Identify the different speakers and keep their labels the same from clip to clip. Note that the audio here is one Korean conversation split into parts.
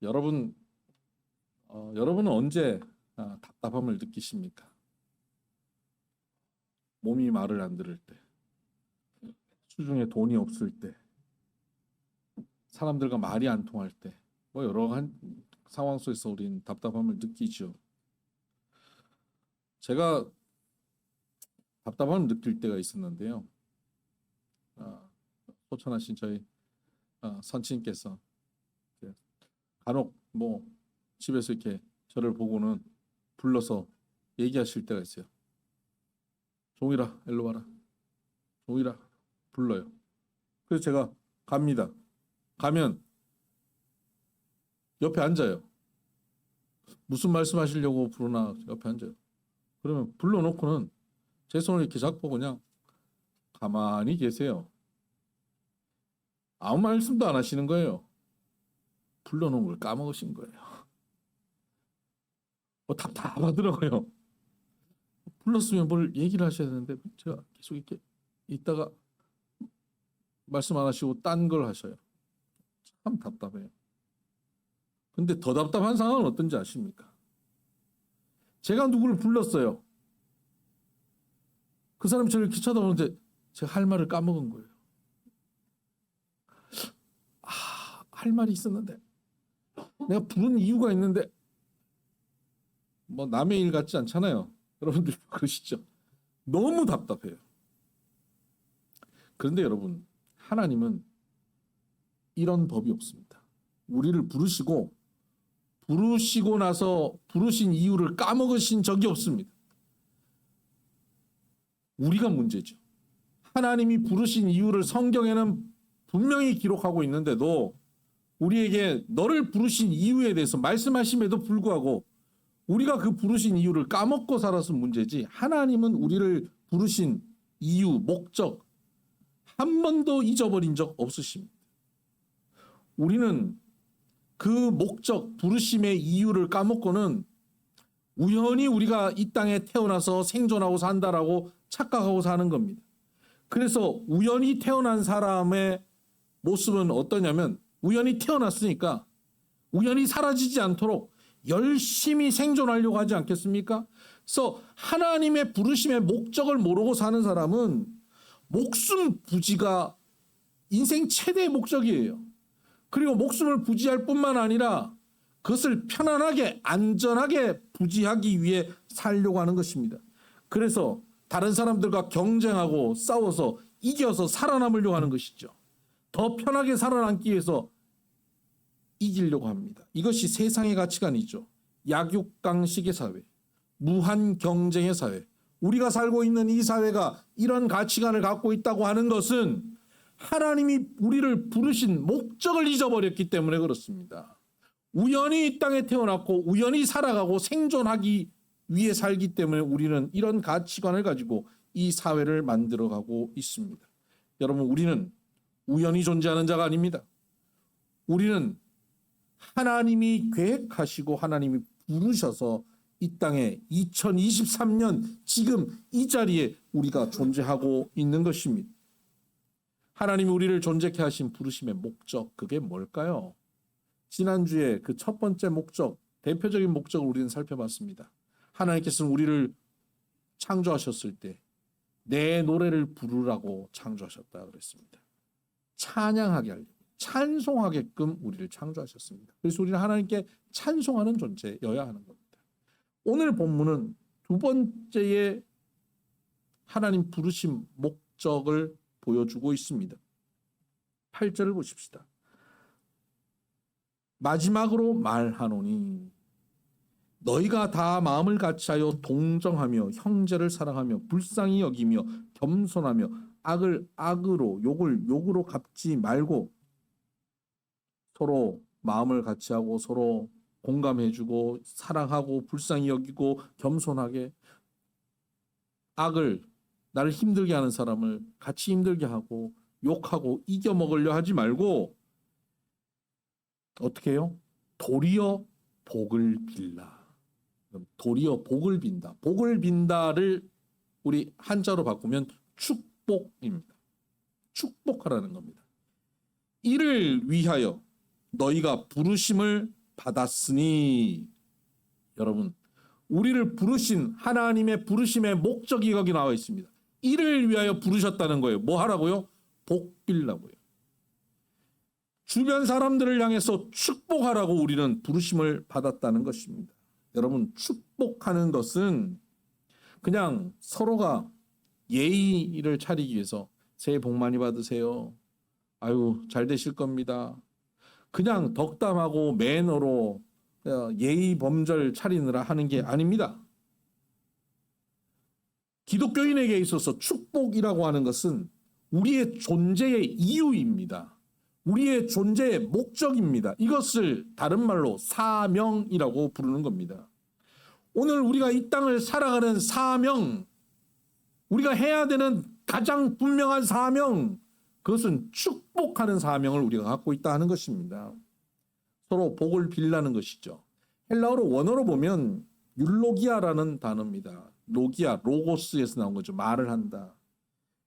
Speaker 1: 여러분, 여러분은 언제 답답함을 느끼십니까? 몸이 말을 안 들을 때, 수중에 돈이 없을 때, 사람들과 말이 안 통할 때, 뭐 여러 상황 속에서 우리는 답답함을 느끼죠. 제가 답답함을 느낄 때가 있었는데요. 소천하신 저희 선친께서 간혹 뭐 집에서 이렇게 저를 보고는 불러서 얘기하실 때가 있어요. 종일아, 일로 와라. 종일아, 불러요. 그래서 제가 갑니다. 가면 옆에 앉아요. 무슨 말씀하시려고 부르나 옆에 앉아요. 그러면 불러놓고는 제 손을 이렇게 잡고 그냥 가만히 계세요. 아무 말씀도 안 하시는 거예요. 불러놓은 걸 까먹으신 거예요. 답답하더라고요. 불렀으면 뭘 얘기를 하셔야 되는데 제가 계속 이렇게 있다가 말씀 안 하시고 딴 걸 하셔요. 참 답답해요. 근데 더 답답한 상황은 어떤지 아십니까? 제가 누구를 불렀어요. 그 사람이 저를 이렇게 쳐다보는데 제가 할 말을 까먹은 거예요. 할 말이 있었는데 내가 부른 이유가 있는데 뭐 남의 일 같지 않잖아요. 여러분들 그러시죠? 너무 답답해요. 그런데 여러분, 하나님은 이런 법이 없습니다. 우리를 부르시고 나서 부르신 이유를 까먹으신 적이 없습니다. 우리가 문제죠. 하나님이 부르신 이유를 성경에는 분명히 기록하고 있는데도 우리에게 너를 부르신 이유에 대해서 말씀하심에도 불구하고 우리가 그 부르신 이유를 까먹고 살아서 문제지, 하나님은 우리를 부르신 이유, 목적 한 번도 잊어버린 적 없으십니다. 우리는 그 목적, 부르심의 이유를 까먹고는 우연히 우리가 이 땅에 태어나서 생존하고 산다라고 착각하고 사는 겁니다. 그래서 우연히 태어난 사람의 모습은 어떠냐면, 우연히 태어났으니까 우연히 사라지지 않도록 열심히 생존하려고 하지 않겠습니까? 그래서 하나님의 부르심의 목적을 모르고 사는 사람은 목숨 부지가 인생 최대의 목적이에요. 그리고 목숨을 부지할 뿐만 아니라 그것을 편안하게 안전하게 부지하기 위해 살려고 하는 것입니다. 그래서 다른 사람들과 경쟁하고 싸워서 이겨서 살아남으려고 하는 것이죠. 더 편하게 살아남기 위해서 이기려고 합니다. 이것이 세상의 가치관이죠. 약육강식의 사회, 무한 경쟁의 사회. 우리가 살고 있는 이 사회가 이런 가치관을 갖고 있다고 하는 것은 하나님이 우리를 부르신 목적을 잊어버렸기 때문에 그렇습니다. 우연히 이 땅에 태어났고 우연히 살아가고 생존하기 위해 살기 때문에 우리는 이런 가치관을 가지고 이 사회를 만들어가고 있습니다. 여러분, 우리는 우연히 존재하는 자가 아닙니다. 우리는 하나님이 계획하시고 하나님이 부르셔서 이 땅에 2023년 지금 이 자리에 우리가 존재하고 있는 것입니다. 하나님이 우리를 존재케 하신 부르심의 목적, 그게 뭘까요? 지난주에 그 첫 번째 목적, 대표적인 목적을 우리는 살펴봤습니다. 하나님께서는 우리를 창조하셨을 때 내 노래를 부르라고 창조하셨다 그랬습니다. 찬양하게 하려고, 찬송하게끔 우리를 창조하셨습니다. 그래서 우리는 하나님께 찬송하는 존재여야 하는 겁니다. 오늘 본문은 두 번째의 하나님 부르심 목적을 보여주고 있습니다. 8절을 보십시다. 마지막으로 말하노니 너희가 다 마음을 같이하여 동정하며 형제를 사랑하며 불쌍히 여기며 겸손하며 악을 악으로 욕을 욕으로 갚지 말고 서로 마음을 같이하고 서로 공감해주고 사랑하고 불쌍히 여기고 겸손하게, 악을, 나를 힘들게 하는 사람을 같이 힘들게 하고 욕하고 이겨먹으려 하지 말고 어떻게 해요? 도리어 복을 빌라. 도리어 복을 빈다. 복을 빈다를 우리 한자로 바꾸면 축복입니다. 축복하라는 겁니다. 이를 위하여 너희가 부르심을 받았으니. 여러분, 우리를 부르신 하나님의 부르심의 목적이 거기 나와 있습니다. 이를 위하여 부르셨다는 거예요. 뭐 하라고요? 복 빌라고요. 주변 사람들을 향해서 축복하라고 우리는 부르심을 받았다는 것입니다. 여러분, 축복하는 것은 그냥 서로가 예의를 차리기 위해서 새해 복 많이 받으세요. 아유, 잘 되실 겁니다. 그냥 덕담하고 매너로 예의 범절 차리느라 하는 게 아닙니다. 기독교인에게 있어서 축복이라고 하는 것은 우리의 존재의 이유입니다. 우리의 존재의 목적입니다. 이것을 다른 말로 사명이라고 부르는 겁니다. 오늘 우리가 이 땅을 살아가는 사명, 우리가 해야 되는 가장 분명한 사명, 그것은 축복하는 사명을 우리가 갖고 있다 하는 것입니다. 서로 복을 빌라는 것이죠. 헬라어로 원어로 보면 율로기아라는 단어입니다. 로기아, 로고스에서 나온 거죠. 말을 한다.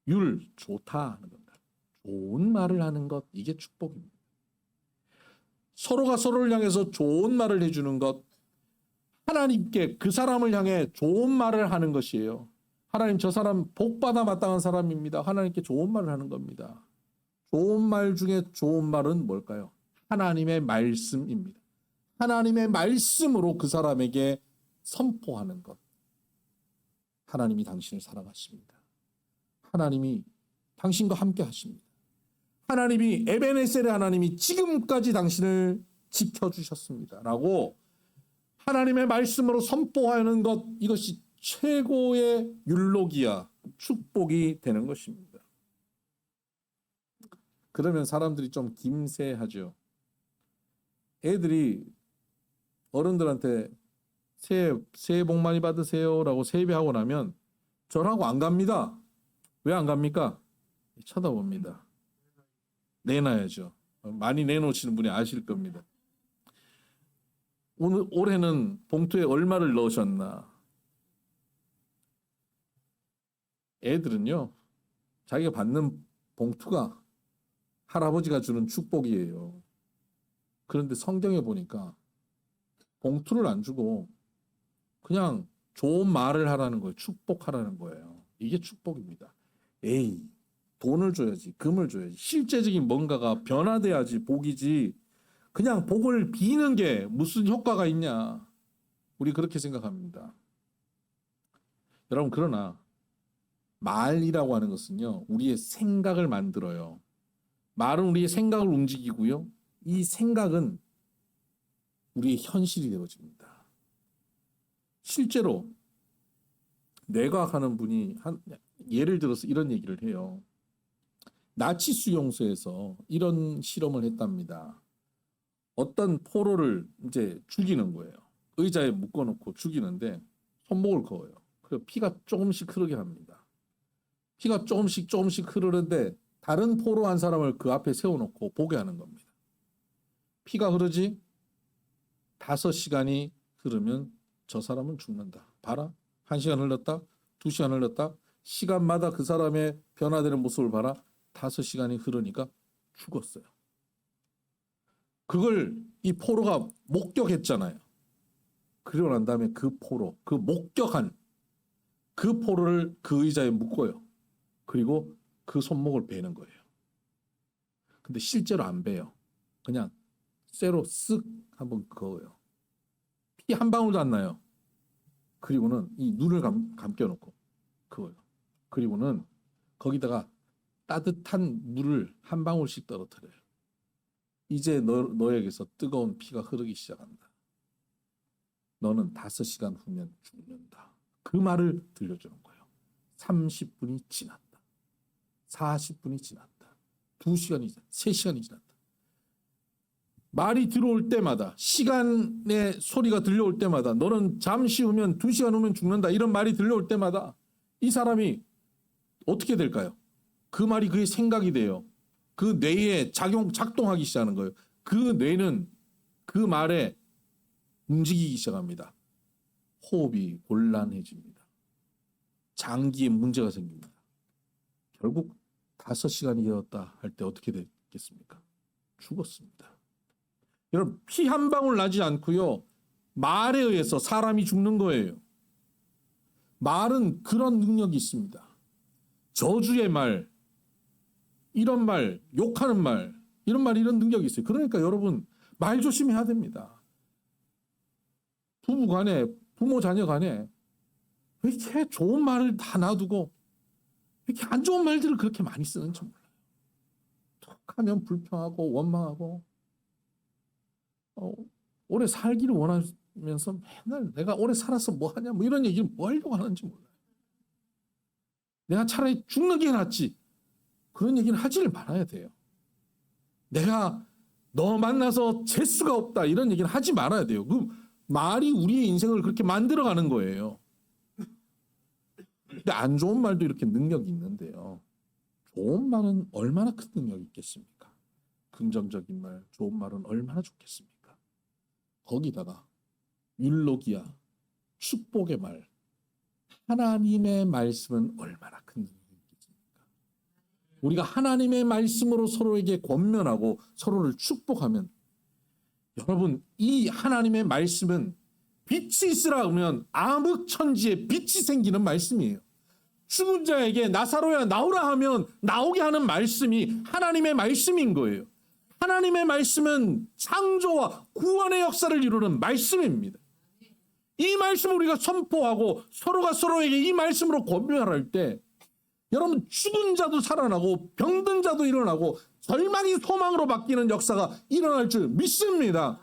Speaker 1: 율, 좋다 하는 겁니다. 좋은 말을 하는 것, 이게 축복입니다. 서로가 서로를 향해서 좋은 말을 해주는 것, 하나님께 그 사람을 향해 좋은 말을 하는 것이에요. 하나님, 저 사람 복받아 마땅한 사람입니다. 하나님께 좋은 말을 하는 겁니다. 좋은 말 중에 좋은 말은 뭘까요? 하나님의 말씀입니다. 하나님의 말씀으로 그 사람에게 선포하는 것. 하나님이 당신을 사랑하십니다. 하나님이 당신과 함께 하십니다. 하나님이 에베네셀의 하나님이 지금까지 당신을 지켜주셨습니다. 라고 하나님의 말씀으로 선포하는 것, 이것이 최고의 율로기아, 축복이 되는 것입니다. 그러면 사람들이 좀 김새하죠. 애들이 어른들한테 새해 복 많이 받으세요 라고 세배하고 나면 절하고 안 갑니다. 왜 안 갑니까? 쳐다봅니다. 내놔야죠. 많이 내놓으시는 분이 아실 겁니다. 올해는 봉투에 얼마를 넣으셨나? 애들은요, 자기가 받는 봉투가 할아버지가 주는 축복이에요. 그런데 성경에 보니까 봉투를 안 주고 그냥 좋은 말을 하라는 거예요. 축복하라는 거예요. 이게 축복입니다. 에이, 돈을 줘야지, 금을 줘야지, 실제적인 뭔가가 변화돼야지 복이지, 그냥 복을 비는 게 무슨 효과가 있냐. 우리 그렇게 생각합니다. 여러분, 그러나 말이라고 하는 것은요, 우리의 생각을 만들어요. 말은 우리의 생각을 움직이고요, 이 생각은 우리의 현실이 되어집니다. 실제로 뇌과학하는 분이 예를 들어서 이런 얘기를 해요. 나치 수용소에서 이런 실험을 했답니다. 어떤 포로를 이제 죽이는 거예요. 의자에 묶어놓고 죽이는데 손목을 그어요. 그리고 피가 조금씩 흐르게 합니다. 피가 조금씩 흐르는데 다른 포로 한 사람을 그 앞에 세워놓고 보게 하는 겁니다. 피가 흐르지? 5시간이 흐르면 저 사람은 죽는다. 봐라. 1시간 흘렀다. 2시간 흘렀다. 시간마다 그 사람의 변화되는 모습을 봐라. 5시간이 흐르니까 죽었어요. 그걸 이 포로가 목격했잖아요. 그리고 난 다음에 그 포로, 그 목격한 그 포로를 그 의자에 묶어요. 그리고 그 손목을 베는 거예요. 근데 실제로 안 베요. 그냥 쇠로 쓱 한번 그어요. 피 한 방울도 안 나요. 그리고는 이 눈을 감겨놓고 그어요. 그리고는 거기다가 따뜻한 물을 한 방울씩 떨어뜨려요. 이제 너에게서 뜨거운 피가 흐르기 시작한다. 너는 5시간 후면 죽는다. 그 말을 들려주는 거예요. 30분이 지났다. 40분이 지났다. 2시간이 지났다. 3시간이 지났다. 말이 들어올 때마다, 시간의 소리가 들려올 때마다, 너는 잠시 후면 2시간 후면 죽는다, 이런 말이 들려올 때마다 이 사람이 어떻게 될까요? 그 말이 그의 생각이 돼요. 그 뇌에 작동하기 시작하는 거예요. 그 뇌는 그 말에 움직이기 시작합니다. 호흡이 곤란해집니다. 장기에 문제가 생깁니다. 결국 5시간이 되었다 할 때 어떻게 됐겠습니까? 죽었습니다. 여러분 피 한 방울 나지 않고요. 말에 의해서 사람이 죽는 거예요. 말은 그런 능력이 있습니다. 저주의 말, 이런 말, 욕하는 말, 이런 말, 이런 능력이 있어요. 그러니까 여러분 말 조심해야 됩니다. 부부 간에, 부모 자녀 간에 왜 이렇게 좋은 말을 다 놔두고 이렇게 안 좋은 말들을 그렇게 많이 쓰는지 몰라요. 툭하면 불평하고 원망하고 오래 살기를 원하면서 맨날 내가 오래 살아서 뭐 하냐 뭐 이런 얘기를 뭐 하려고 하는지 몰라요. 내가 차라리 죽는 게 낫지 그런 얘기는 하지를 말아야 돼요. 내가 너 만나서 재수가 없다 이런 얘기는 하지 말아야 돼요. 그 말이 우리의 인생을 그렇게 만들어가는 거예요. 근데 안 좋은 말도 이렇게 능력이 있는데요. 좋은 말은 얼마나 큰 능력이 있겠습니까? 긍정적인 말, 좋은 말은 얼마나 좋겠습니까? 거기다가 율로기아, 축복의 말, 하나님의 말씀은 얼마나 큰 능력이 있겠습니까? 우리가 하나님의 말씀으로 서로에게 권면하고 서로를 축복하면 여러분 이 하나님의 말씀은 빛이 있으라 하면 암흑천지에 빛이 생기는 말씀이에요. 죽은 자에게 나사로야 나오라 하면 나오게 하는 말씀이 하나님의 말씀인 거예요. 하나님의 말씀은 창조와 구원의 역사를 이루는 말씀입니다. 이 말씀을 우리가 선포하고 서로가 서로에게 이 말씀으로 권면할 때 여러분 죽은 자도 살아나고 병든 자도 일어나고 절망이 소망으로 바뀌는 역사가 일어날 줄 믿습니다.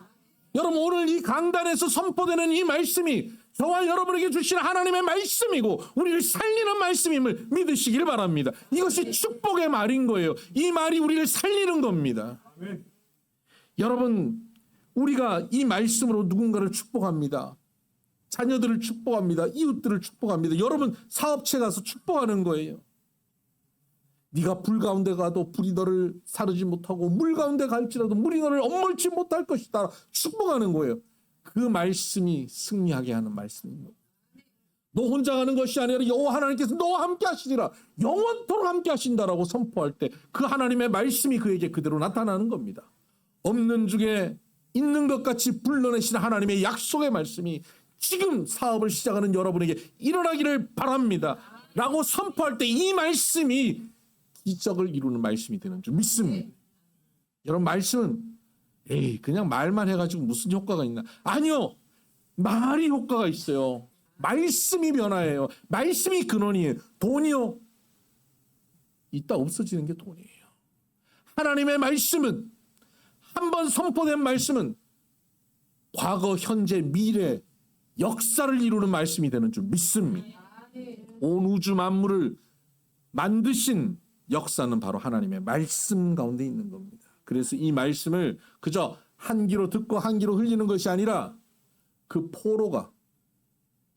Speaker 1: 여러분 오늘 이 강단에서 선포되는 이 말씀이 저와 여러분에게 주신 하나님의 말씀이고 우리를 살리는 말씀임을 믿으시길 바랍니다. 이것이 축복의 말인 거예요. 이 말이 우리를 살리는 겁니다. 아멘. 여러분 우리가 이 말씀으로 누군가를 축복합니다. 자녀들을 축복합니다. 이웃들을 축복합니다. 여러분 사업체 가서 축복하는 거예요. 네가 불 가운데 가도 불이 너를 사르지 못하고 물 가운데 갈지라도 물이 너를 엄물지 못할 것이다. 축복하는 거예요. 그 말씀이 승리하게 하는 말씀입니다. 너 혼자 가는 것이 아니라 여호와 하나님께서 너와 함께 하시리라. 영원토록 함께 하신다라고 선포할 때 그 하나님의 말씀이 그에게 그대로 나타나는 겁니다. 없는 중에 있는 것 같이 불러내신 하나님의 약속의 말씀이 지금 사업을 시작하는 여러분에게 일어나기를 바랍니다. 라고 선포할 때 이 말씀이 기적을 이루는 말씀이 되는 줄 믿습니다. 여러분 말씀은 그냥 말만 해가지고 무슨 효과가 있나? 아니요. 말이 효과가 있어요. 말씀이 변화예요. 말씀이 근원이에요. 돈이요. 이따 없어지는 게 돈이에요. 하나님의 말씀은 한번 선포된 말씀은 과거, 현재, 미래 역사를 이루는 말씀이 되는 줄 믿습니다. 온 우주 만물을 만드신 역사는 바로 하나님의 말씀 가운데 있는 겁니다. 그래서 이 말씀을 그저 한 귀로 듣고 한 귀로 흘리는 것이 아니라 그 포로가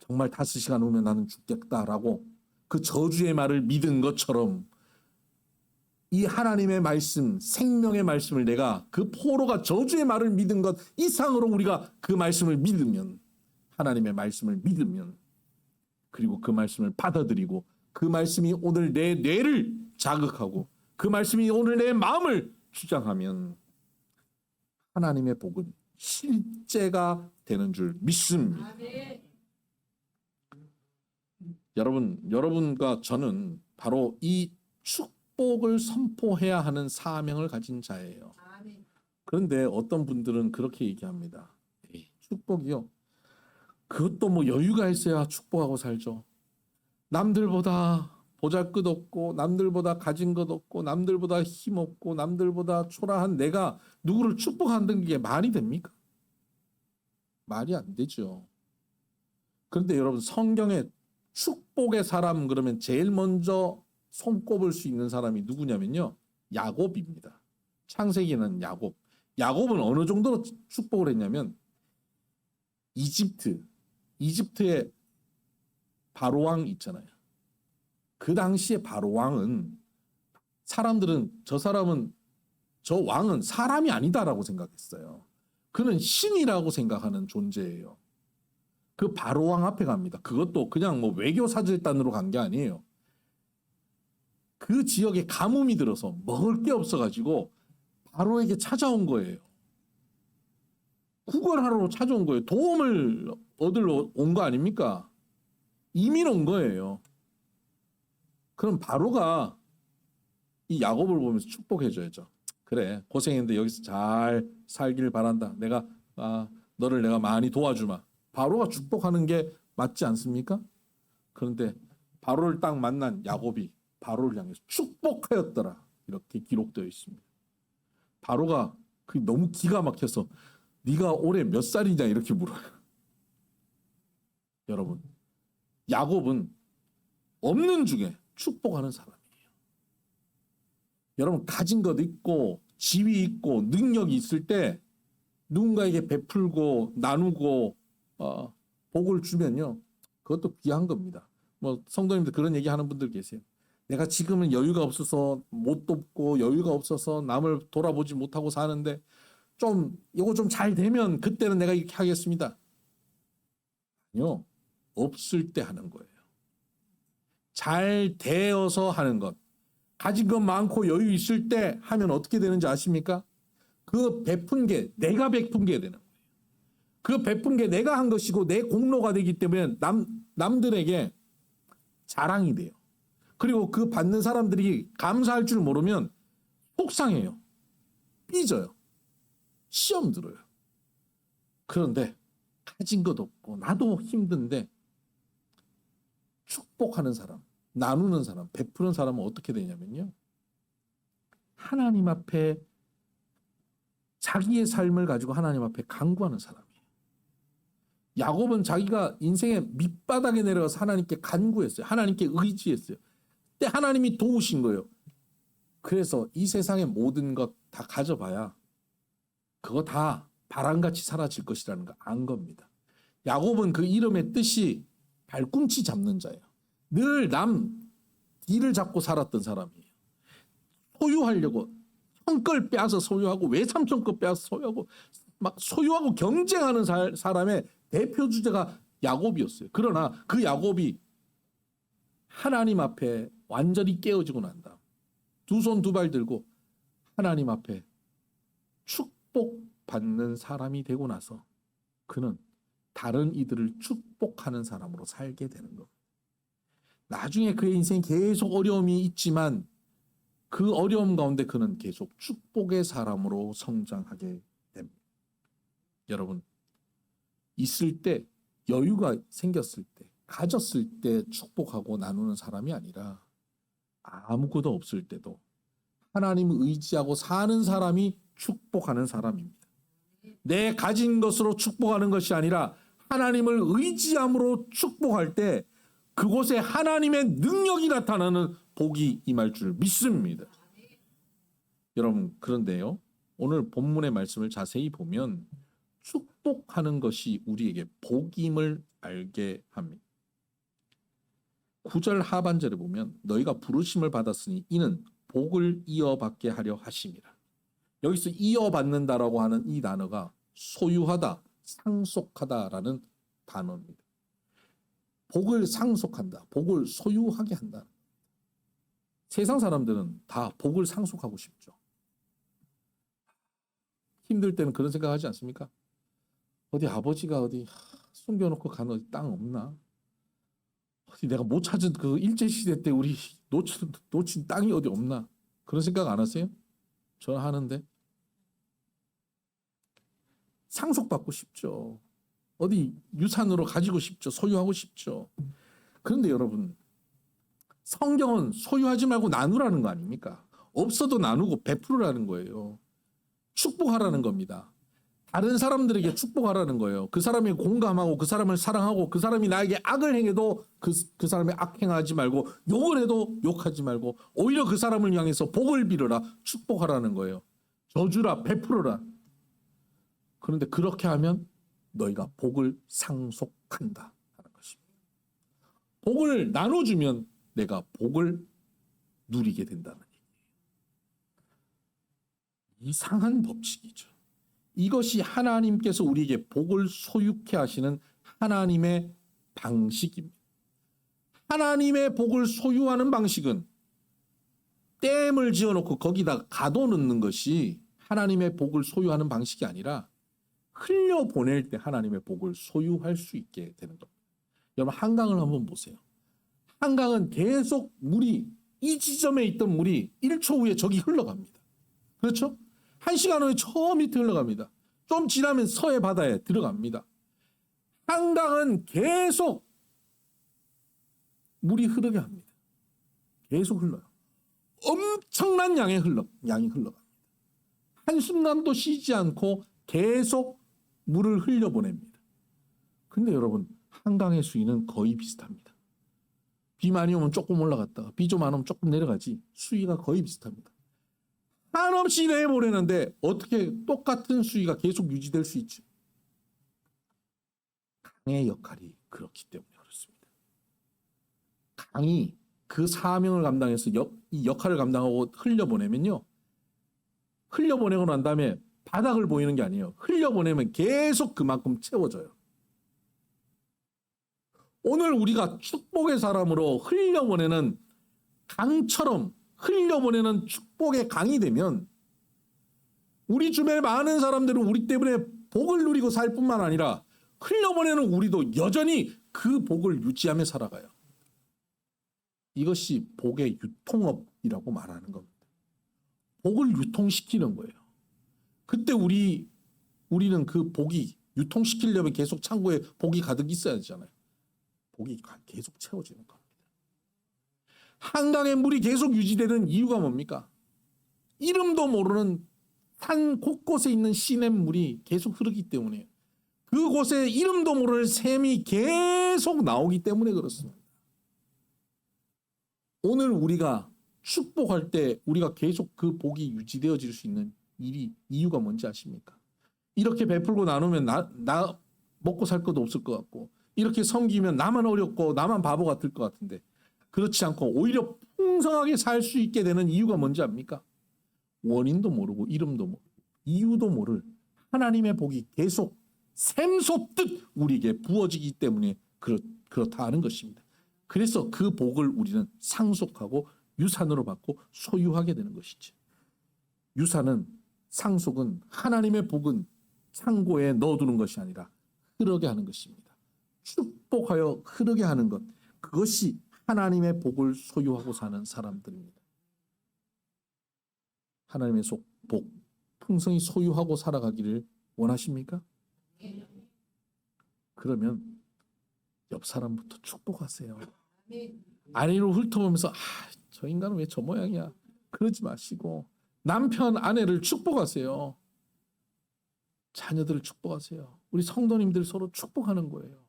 Speaker 1: 정말 5시간 후면 나는 죽겠다라고 그 저주의 말을 믿은 것처럼 이 하나님의 말씀, 생명의 말씀을 내가 그 포로가 저주의 말을 믿은 것 이상으로 우리가 그 말씀을 믿으면 하나님의 말씀을 믿으면 그리고 그 말씀을 받아들이고 그 말씀이 오늘 내 뇌를 자극하고 그 말씀이 오늘 내 마음을 주장하면 하나님의 복은 실제가 되는 줄 믿습니다. 여러분과 저는 바로 이 축복을 선포해야 하는 사명을 가진 자예요. 그런데 어떤 분들은 그렇게 얘기합니다. 축복이요. 그것도 뭐 여유가 있어야 축복하고 살죠. 남들보다 보잘것없고 남들보다 가진 것 없고 남들보다 힘없고 남들보다 초라한 내가 누구를 축복한다는 게 말이 됩니까? 말이 안 되죠. 그런데 여러분 성경에 축복의 사람 그러면 제일 먼저 손꼽을 수 있는 사람이 누구냐면요. 야곱입니다. 창세기는 야곱. 야곱은 어느 정도로 축복을 했냐면 이집트의 바로왕 있잖아요. 그 당시에 바로왕은 사람들은 저 왕은 사람이 아니다라고 생각했어요. 그는 신이라고 생각하는 존재예요. 그 바로왕 앞에 갑니다. 그것도 그냥 뭐 외교 사절단으로 간 게 아니에요. 그 지역에 가뭄이 들어서 먹을 게 없어가지고 바로에게 찾아온 거예요. 구걸하러 찾아온 거예요. 도움을 얻으러 온 거 아닙니까? 이민 온 거예요. 그럼 바로가 이 야곱을 보면서 축복해줘야죠. 그래, 고생했는데 여기서 잘 살길 바란다. 너를 내가 많이 도와주마. 바로가 축복하는 게 맞지 않습니까? 그런데 바로를 딱 만난 야곱이 바로를 향해서 축복하였더라. 이렇게 기록되어 있습니다. 바로가 너무 기가 막혀서 네가 올해 몇 살이냐 이렇게 물어요. 여러분, 야곱은 없는 중에 축복하는 사람이에요. 여러분, 가진 것 있고 지위 있고 능력이 있을 때 누군가에게 베풀고 나누고 복을 주면요, 그것도 귀한 겁니다. 뭐 성도님들 그런 얘기 하는 분들 계세요. 내가 지금은 여유가 없어서 못 돕고 여유가 없어서 남을 돌아보지 못하고 사는데 이거 좀 잘 되면 그때는 내가 이렇게 하겠습니다. 아니요, 없을 때 하는 거예요. 잘 되어서 하는 것. 가진 것 많고 여유 있을 때 하면 어떻게 되는지 아십니까? 그 베푼 게 내가 베푼 게 되는 거예요. 그 베푼 게 내가 한 것이고 내 공로가 되기 때문에 남들에게 자랑이 돼요. 그리고 그 받는 사람들이 감사할 줄 모르면 속상해요. 삐져요. 시험 들어요. 그런데 가진 것 없고 나도 힘든데 축복하는 사람, 나누는 사람, 베푸는 사람은 어떻게 되냐면요, 하나님 앞에 자기의 삶을 가지고 하나님 앞에 간구하는 사람이에요. 야곱은 자기가 인생의 밑바닥에 내려가서 하나님께 간구했어요. 하나님께 의지했어요. 그때 하나님이 도우신 거예요. 그래서 이 세상의 모든 것 다 가져봐야 그거 다 바람같이 사라질 것이라는 거 안 겁니다. 야곱은 그 이름의 뜻이 발꿈치 잡는 자예요. 늘 남 뒤를 잡고 살았던 사람이에요. 소유하려고 형 걸 빼앗아 소유하고 외삼촌 거 빼앗아 소유하고 막 소유하고 경쟁하는 사람의 대표 주제가 야곱이었어요. 그러나 그 야곱이 하나님 앞에 완전히 깨어지고 난 다음 두 손 두 발 들고 하나님 앞에 축복받는 사람이 되고 나서 그는 다른 이들을 축복하는 사람으로 살게 되는 겁니다. 나중에 그의 인생에 계속 어려움이 있지만 그 어려움 가운데 그는 계속 축복의 사람으로 성장하게 됩니다. 여러분, 있을 때, 여유가 생겼을 때, 가졌을 때 축복하고 나누는 사람이 아니라 아무것도 없을 때도 하나님을 의지하고 사는 사람이 축복하는 사람입니다. 내 가진 것으로 축복하는 것이 아니라 하나님을 의지함으로 축복할 때 그곳에 하나님의 능력이 나타나는 복이 임할 줄 믿습니다. 여러분, 그런데요, 오늘 본문의 말씀을 자세히 보면 축복하는 것이 우리에게 복임을 알게 합니다. 9절 하반절에 보면 너희가 부르심을 받았으니 이는 복을 이어받게 하려 하심이라. 여기서 이어받는다라고 하는 이 단어가 소유하다, 상속하다라는 단어입니다. 복을 상속한다, 복을 소유하게 한다. 세상 사람들은 다 복을 상속하고 싶죠. 힘들 때는 그런 생각하지 않습니까? 어디 아버지가 어디 숨겨놓고 간 어디 땅 없나? 어디 내가 못 찾은 그 일제시대 때 우리 놓친 땅이 어디 없나? 그런 생각 안 하세요? 저는 하는데. 상속받고 싶죠. 어디 유산으로 가지고 싶죠. 소유하고 싶죠. 그런데 여러분, 성경은 소유하지 말고 나누라는 거 아닙니까? 없어도 나누고 베풀으라는 거예요. 축복하라는 겁니다. 다른 사람들에게 축복하라는 거예요. 그 사람이 공감하고 그 사람을 사랑하고 그 사람이 나에게 악을 행해도 그 사람의 악행하지 말고 욕을 해도 욕하지 말고 오히려 그 사람을 향해서 복을 빌어라, 축복하라는 거예요. 저주라, 베풀어라. 그런데 그렇게 하면 너희가 복을 상속한다 하는 것입니다. 복을 나눠주면 내가 복을 누리게 된다는 얘기예요. 이상한 법칙이죠. 이것이 하나님께서 우리에게 복을 소유케 하시는 하나님의 방식입니다. 하나님의 복을 소유하는 방식은 댐을 지어놓고 거기다 가둬 넣는 것이 하나님의 복을 소유하는 방식이 아니라 흘려보낼 때 하나님의 복을 소유할 수 있게 되는 겁니다. 여러분 한강을 한번 보세요. 한강은 계속 물이 이 지점에 있던 물이 1초 후에 저기 흘러갑니다. 그렇죠? 1시간 후에 저 밑에 흘러갑니다. 좀 지나면 서해 바다에 들어갑니다. 한강은 계속 물이 흐르게 합니다. 계속 흘러요. 엄청난 양이 흘러갑니다. 한순간도 쉬지 않고 계속 물을 흘려보냅니다. 근데 여러분 한강의 수위는 거의 비슷합니다. 비 많이 오면 조금 올라갔다가 비 좀 안 오면 조금 내려가지 수위가 거의 비슷합니다. 한없이 내보내는데 어떻게 똑같은 수위가 계속 유지될 수 있지? 강의 역할이 그렇기 때문에 그렇습니다. 강이 그 사명을 감당해서 이 역할을 감당하고 흘려보내면요. 흘려보내고 난 다음에 바닥을 보이는 게 아니에요. 흘려보내면 계속 그만큼 채워져요. 오늘 우리가 축복의 사람으로 흘려보내는 강처럼 흘려보내는 축복의 강이 되면 우리 주변에 많은 사람들은 우리 때문에 복을 누리고 살 뿐만 아니라 흘려보내는 우리도 여전히 그 복을 유지하며 살아가요. 이것이 복의 유통업이라고 말하는 겁니다. 복을 유통시키는 거예요. 그때 우리는 그 복이 유통시키려면 계속 창고에 복이 가득 있어야 되잖아요. 복이 계속 채워지는 겁니다. 한강의 물이 계속 유지되는 이유가 뭡니까? 이름도 모르는 산 곳곳에 있는 시냇물이 계속 흐르기 때문에 그곳에 이름도 모르는 샘이 계속 나오기 때문에 그렇습니다. 오늘 우리가 축복할 때 우리가 계속 그 복이 유지되어질 수 있는 이유가 뭔지 아십니까? 이렇게 베풀고 나누면 나 먹고 살 것도 없을 것 같고 이렇게 섬기면 나만 어렵고 나만 바보 같을 것 같은데 그렇지 않고 오히려 풍성하게 살 수 있게 되는 이유가 뭔지 압니까? 원인도 모르고 이름도 모르고 이유도 모를 하나님의 복이 계속 샘솟듯 우리에게 부어지기 때문에 그렇다 하는 것입니다. 그래서 그 복을 우리는 상속하고 유산으로 받고 소유하게 되는 것이죠. 유산은 상속은 하나님의 복은 창고에 넣어두는 것이 아니라 흐르게 하는 것입니다. 축복하여 흐르게 하는 것 그것이 하나님의 복을 소유하고 사는 사람들입니다. 하나님의 복 풍성히 소유하고 살아가기를 원하십니까? 그러면 옆 사람부터 축복하세요. 아내로 훑어보면서 저 인간은 왜 저 모양이야? 그러지 마시고 남편 아내를 축복하세요. 자녀들을 축복하세요. 우리 성도님들 서로 축복하는 거예요.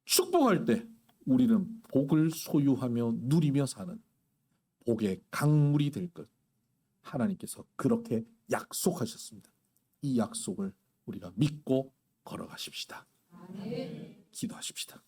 Speaker 1: 축복할 때 우리는 복을 소유하며 누리며 사는 복의 강물이 될 것 하나님께서 그렇게 약속하셨습니다. 이 약속을 우리가 믿고 걸어가십시다. 기도하십시다.